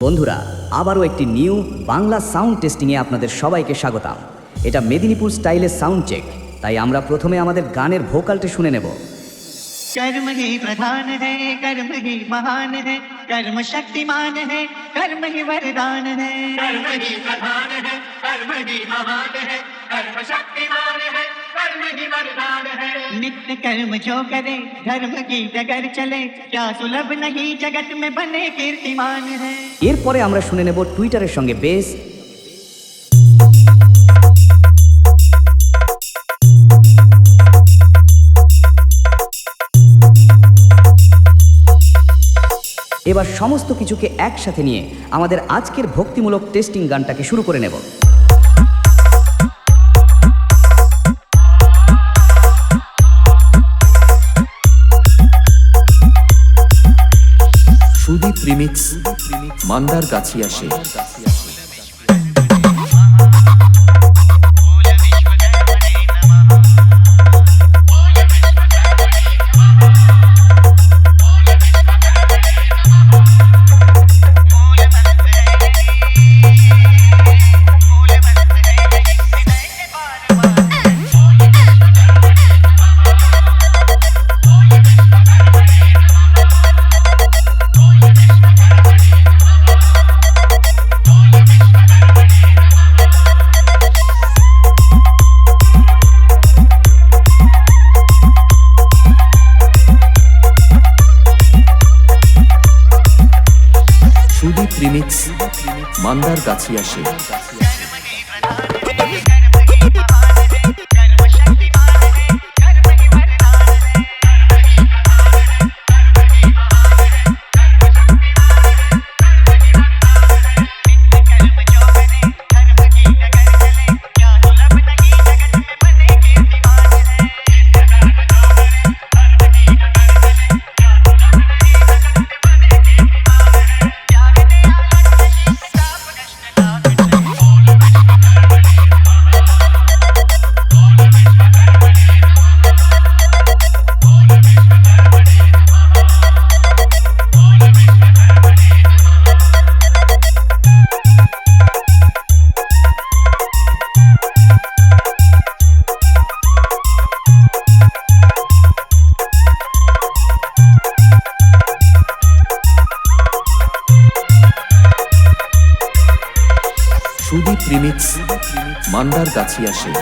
বন্ধুরা, আবারও একটি নিউ বাংলা সাউন্ড টেস্টিংয়ে আপনাদের সবাইকে স্বাগতম। এটা মেদিনীপুর স্টাইলের সাউন্ড চেক, তাই আমরা প্রথমে আমাদের গানের ভোকালটা শুনে নেব। कर्म ही प्रधान है, कर्म ही महान है, कर्म शक्तिमान है, कर्म ही वरदान है। कर्म ही प्रधान है, कर्म ही महान है, कर्म शक्तिमान है, कर्म ही वरदान है। नित्य कर्म जो करे, धर्म की डगर चले, क्या सुलभ नहीं जगत में बने कीर्तिमान है। এরপরে আমরা শুনে নেব টুইটারের সঙ্গে বেস। এবার সমস্ত কিছুকে একসাথে নিয়ে আমাদের আজকের ভক্তিমূলক টেস্টিং গানটাকে শুরু করে নেব। সুদীপ রিমিক্স মান্দার গাছি আসে। সুদীপ রিমিক্স মান্দার গাছি আসে। সুদীপ রিমিক্স মান্দার গাছি আসে।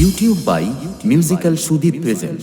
YouTube by Musical Sudeep present.